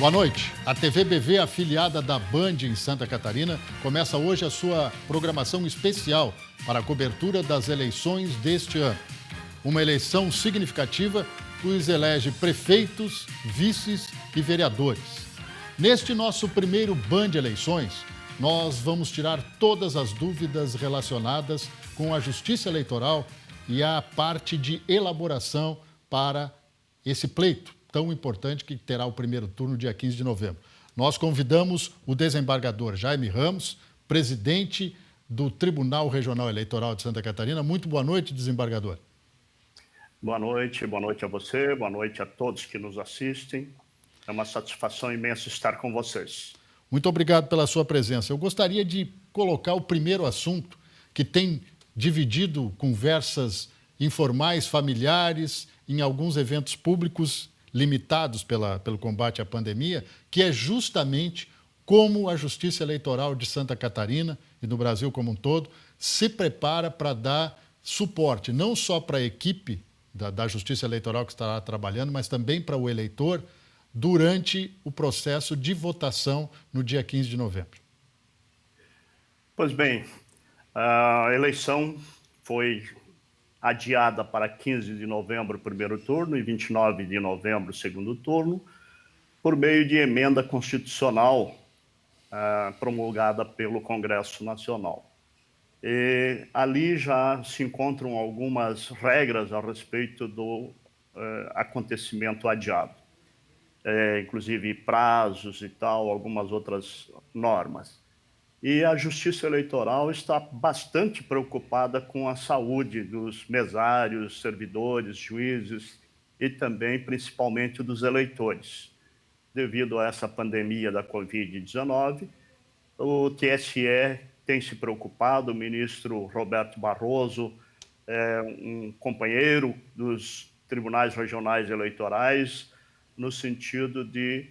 Boa noite. A TV BV, afiliada da Band em Santa Catarina, começa hoje a sua programação especial para a cobertura das eleições deste ano. Uma eleição significativa que os elege prefeitos, vices e vereadores. Neste nosso primeiro Band Eleições, nós vamos tirar todas as dúvidas relacionadas com a Justiça Eleitoral e a parte de elaboração para esse pleito tão importante que terá o primeiro turno dia 15 de novembro. Nós convidamos o desembargador Jaime Ramos, presidente do Tribunal Regional Eleitoral de Santa Catarina. Muito boa noite, desembargador. Boa noite a você, boa noite a todos que nos assistem. É uma satisfação imensa estar com vocês. Muito obrigado pela sua presença. Eu gostaria de colocar o primeiro assunto que tem dividido conversas informais, familiares, em alguns eventos públicos limitados pelo combate à pandemia, que é justamente como a Justiça Eleitoral de Santa Catarina e do Brasil como um todo se prepara para dar suporte, não só para a equipe da Justiça Eleitoral que estará trabalhando, mas também para o eleitor durante o processo de votação no dia 15 de novembro. Pois bem, a eleição foi adiada para 15 de novembro, primeiro turno, e 29 de novembro, segundo turno, por meio de emenda constitucional promulgada pelo Congresso Nacional. E ali já se encontram algumas regras a respeito do acontecimento adiado, inclusive prazos e tal, algumas outras normas. E a Justiça Eleitoral está bastante preocupada com a saúde dos mesários, servidores, juízes e também, principalmente, dos eleitores. Devido a essa pandemia da Covid-19, o TSE tem se preocupado, o ministro Roberto Barroso é um companheiro dos tribunais regionais eleitorais, no sentido de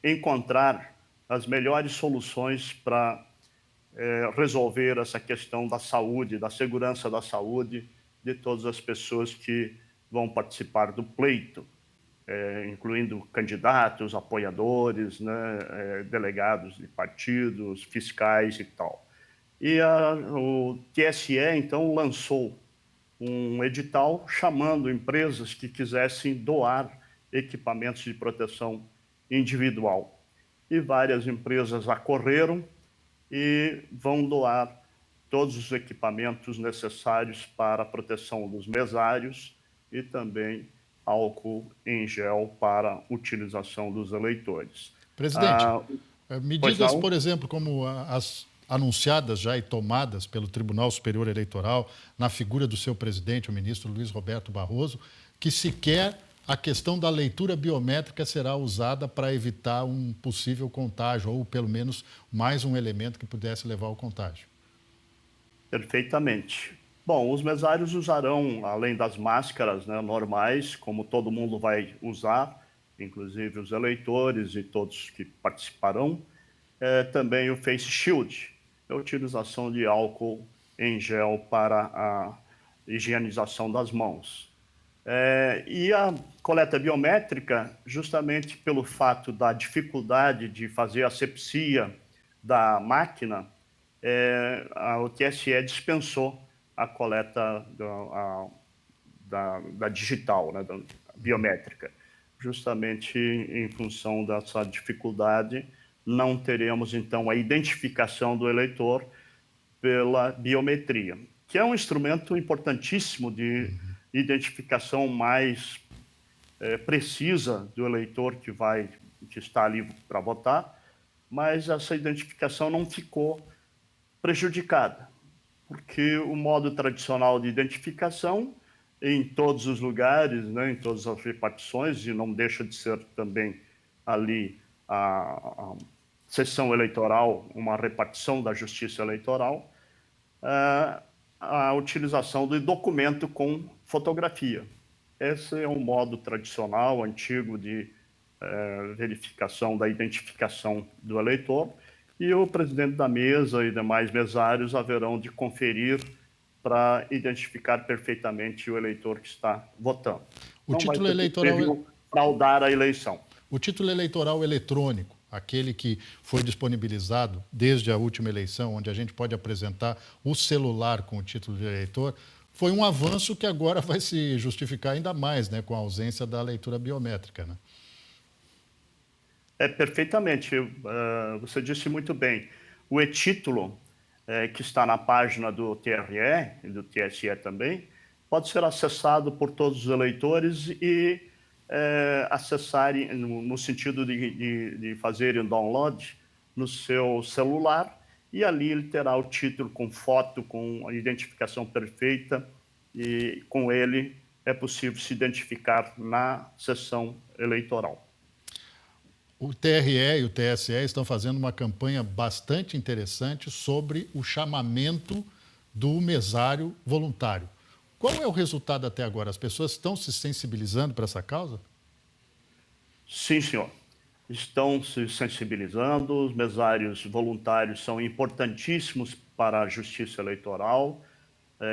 encontrar as melhores soluções para resolver essa questão da saúde, da segurança da saúde de todas as pessoas que vão participar do pleito, incluindo candidatos, apoiadores, né, delegados de partidos, fiscais e tal. E o TSE, então, lançou um edital chamando empresas que quisessem doar equipamentos de proteção individual. E várias empresas acorreram e vão doar todos os equipamentos necessários para a proteção dos mesários e também álcool em gel para utilização dos eleitores. Presidente, medidas, por exemplo, como as anunciadas já e tomadas pelo Tribunal Superior Eleitoral, na figura do seu presidente, o ministro Luiz Roberto Barroso, que sequer a questão da leitura biométrica será usada para evitar um possível contágio, ou pelo menos mais um elemento que pudesse levar ao contágio. Perfeitamente. Bom, os mesários usarão, além das máscaras, né, normais, como todo mundo vai usar, inclusive os eleitores e todos que participarão, também o Face Shield, a utilização de álcool em gel para a higienização das mãos. E a coleta biométrica, justamente pelo fato da dificuldade de fazer asepsia da máquina, o TSE dispensou a coleta da digital, né, da biométrica. Justamente em função dessa dificuldade, não teremos, então, a identificação do eleitor pela biometria, que é um instrumento importantíssimo de identificação mais precisa do eleitor que está ali para votar, mas essa identificação não ficou prejudicada, porque o modo tradicional de identificação em todos os lugares, né, em todas as repartições, e não deixa de ser também ali a sessão eleitoral, uma repartição da Justiça Eleitoral, a utilização do documento com fotografia. Esse é um modo tradicional, antigo de verificação da identificação do eleitor, e o presidente da mesa e demais mesários haverão de conferir para identificar perfeitamente o eleitor que está votando. O título eleitoral fraudar a eleição. O título eleitoral eletrônico, aquele que foi disponibilizado desde a última eleição, onde a gente pode apresentar o celular com o título de eleitor, foi um avanço que agora vai se justificar ainda mais, né, com a ausência da leitura biométrica, né? Perfeitamente. Você disse muito bem. O e-título, que está na página do TRE e do TSE também, pode ser acessado por todos os eleitores e acessarem no sentido de fazerem o download no seu celular, e ali ele terá o título com foto, com a identificação perfeita, e com ele é possível se identificar na sessão eleitoral. O TRE e o TSE estão fazendo uma campanha bastante interessante sobre o chamamento do mesário voluntário. Qual é o resultado até agora? As pessoas estão se sensibilizando para essa causa? Sim, senhor. Estão se sensibilizando, os mesários voluntários são importantíssimos para a justiça eleitoral.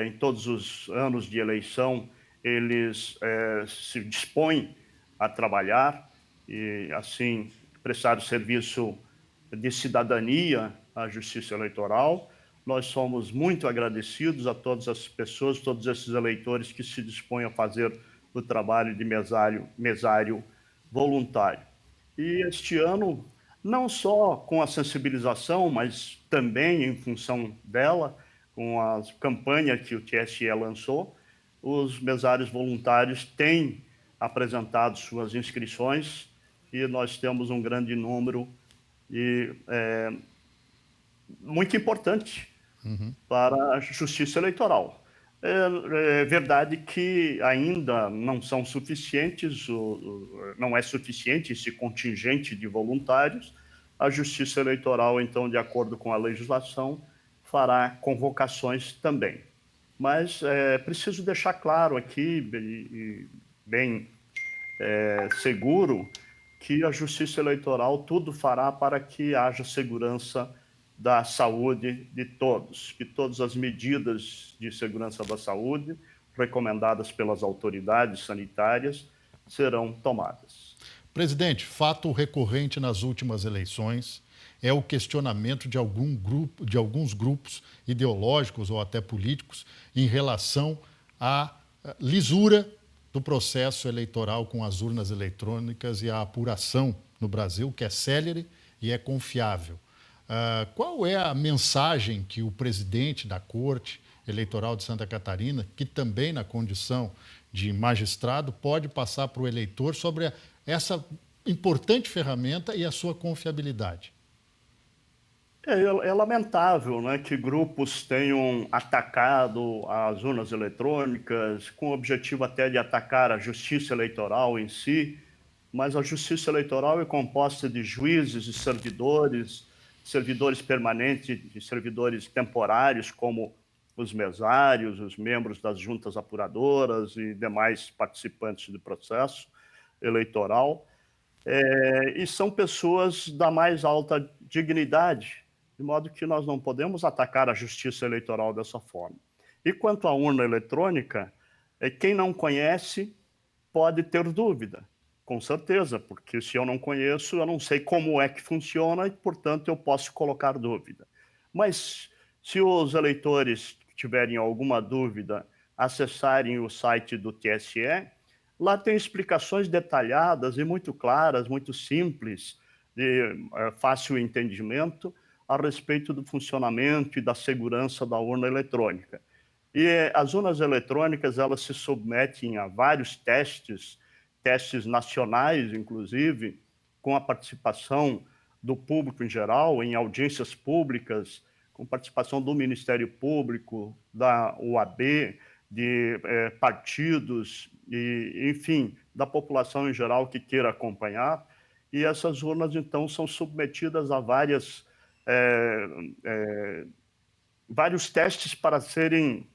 Em todos os anos de eleição, eles se dispõem a trabalhar e, assim, prestar o serviço de cidadania à justiça eleitoral. Nós somos muito agradecidos a todas as pessoas, todos esses eleitores que se dispõem a fazer o trabalho de mesário voluntário. E este ano, não só com a sensibilização, mas também em função dela, com a campanha que o TSE lançou, os mesários voluntários têm apresentado suas inscrições e nós temos um grande número e muito importante para a justiça eleitoral. É verdade que ainda não são suficientes, não é suficiente esse contingente de voluntários. A Justiça Eleitoral, então, de acordo com a legislação, fará convocações também. Mas é preciso deixar claro aqui, bem seguro, que a Justiça Eleitoral tudo fará para que haja segurança da saúde de todos, que todas as medidas de segurança da saúde recomendadas pelas autoridades sanitárias serão tomadas. Presidente, fato recorrente nas últimas eleições é o questionamento de alguns grupos ideológicos ou até políticos em relação à lisura do processo eleitoral com as urnas eletrônicas e a apuração no Brasil, que é célere e é confiável. Qual é a mensagem que o presidente da Corte Eleitoral de Santa Catarina, que também na condição de magistrado, pode passar para o eleitor sobre essa importante ferramenta e a sua confiabilidade? É lamentável, né, que grupos tenham atacado as urnas eletrônicas com o objetivo até de atacar a justiça eleitoral em si, mas a justiça eleitoral é composta de juízes e servidores permanentes e servidores temporários, como os mesários, os membros das juntas apuradoras e demais participantes do processo eleitoral. E são pessoas da mais alta dignidade, de modo que nós não podemos atacar a justiça eleitoral dessa forma. E quanto à urna eletrônica, quem não conhece pode ter dúvida, com certeza, porque se eu não conheço, eu não sei como é que funciona e, portanto, eu posso colocar dúvida. Mas se os eleitores que tiverem alguma dúvida acessarem o site do TSE, lá tem explicações detalhadas e muito claras, muito simples, de fácil entendimento, a respeito do funcionamento e da segurança da urna eletrônica. E as urnas eletrônicas, elas se submetem a vários testes nacionais, inclusive, com a participação do público em geral, em audiências públicas, com participação do Ministério Público, da UAB, de partidos, e, enfim, da população em geral que queira acompanhar. E essas urnas, então, são submetidas a vários testes para serem,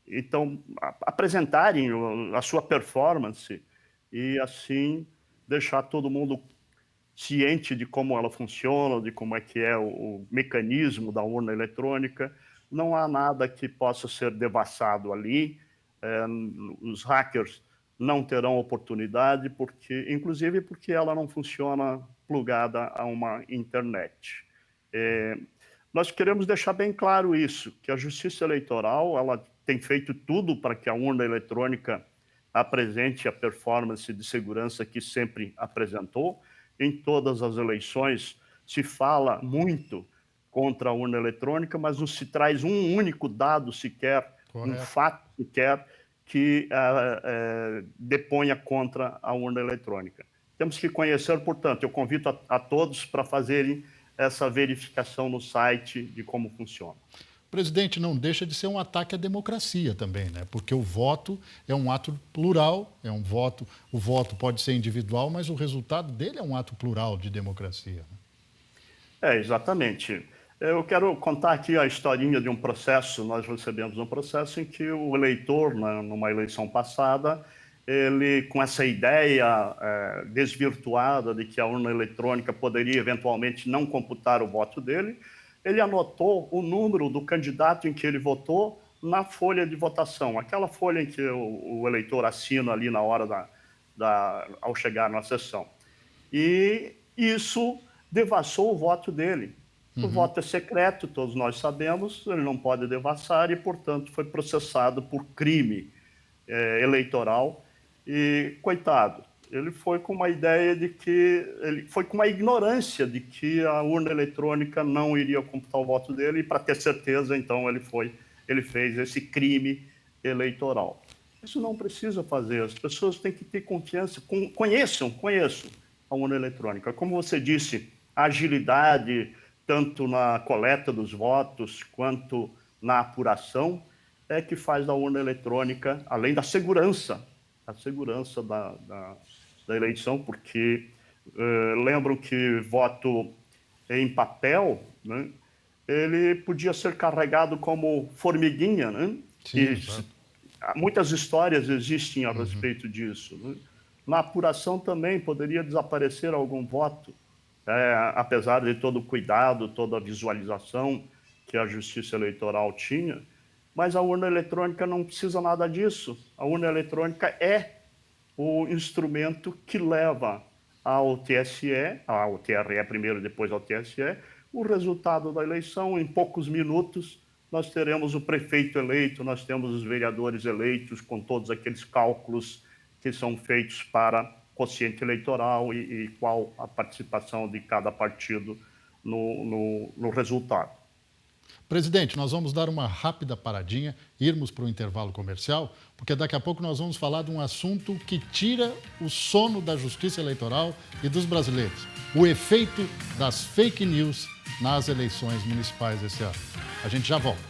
então, apresentarem a sua performance e, assim, deixar todo mundo ciente de como ela funciona, de como é que é o mecanismo da urna eletrônica. Não há nada que possa ser devassado ali. Os hackers não terão oportunidade, inclusive porque ela não funciona plugada a uma internet. Nós queremos deixar bem claro isso, que a Justiça Eleitoral ela tem feito tudo para que a urna eletrônica apresente a performance de segurança que sempre apresentou. Em todas as eleições se fala muito contra a urna eletrônica, mas não se traz um único dado sequer, Correto. um fato sequer que deponha contra a urna eletrônica. Temos que conhecer, portanto, eu convido a todos para fazerem essa verificação no site de como funciona. Presidente, não deixa de ser um ataque à democracia também, né? Porque o voto é um ato plural, o voto pode ser individual, mas o resultado dele é um ato plural de democracia. Exatamente. Eu quero contar aqui a historinha de um processo. Nós recebemos um processo em que o eleitor, numa eleição passada, ele, com essa ideia desvirtuada de que a urna eletrônica poderia eventualmente não computar o voto dele, ele anotou o número do candidato em que ele votou na folha de votação, aquela folha em que o eleitor assina ali na hora ao chegar na sessão. E isso devassou o voto dele. O voto é secreto, todos nós sabemos, ele não pode devassar e, portanto, foi processado por crime eleitoral. E, coitado, ele foi com uma ideia de que... Ele foi com uma ignorância de que a urna eletrônica não iria computar o voto dele e, para ter certeza, então, ele fez esse crime eleitoral. Isso não precisa fazer, as pessoas têm que ter confiança, conheçam a urna eletrônica. Como você disse, a agilidade, tanto na coleta dos votos quanto na apuração, é que faz da urna eletrônica, além da segurança, da eleição, porque lembram que voto em papel, né, ele podia ser carregado como formiguinha, né? Sim, muitas histórias existem a respeito disso, né? Na apuração também poderia desaparecer algum voto, apesar de todo o cuidado, toda a visualização que a Justiça Eleitoral tinha, mas a urna eletrônica não precisa nada disso. A urna eletrônica é o instrumento que leva ao TSE, ao TRE primeiro, depois ao TSE, o resultado da eleição. Em poucos minutos, nós teremos o prefeito eleito, nós temos os vereadores eleitos, com todos aqueles cálculos que são feitos para quociente eleitoral e qual a participação de cada partido no resultado. Presidente, nós vamos dar uma rápida paradinha, irmos para o intervalo comercial, porque daqui a pouco nós vamos falar de um assunto que tira o sono da Justiça Eleitoral e dos brasileiros: o efeito das fake news nas eleições municipais esse ano. A gente já volta.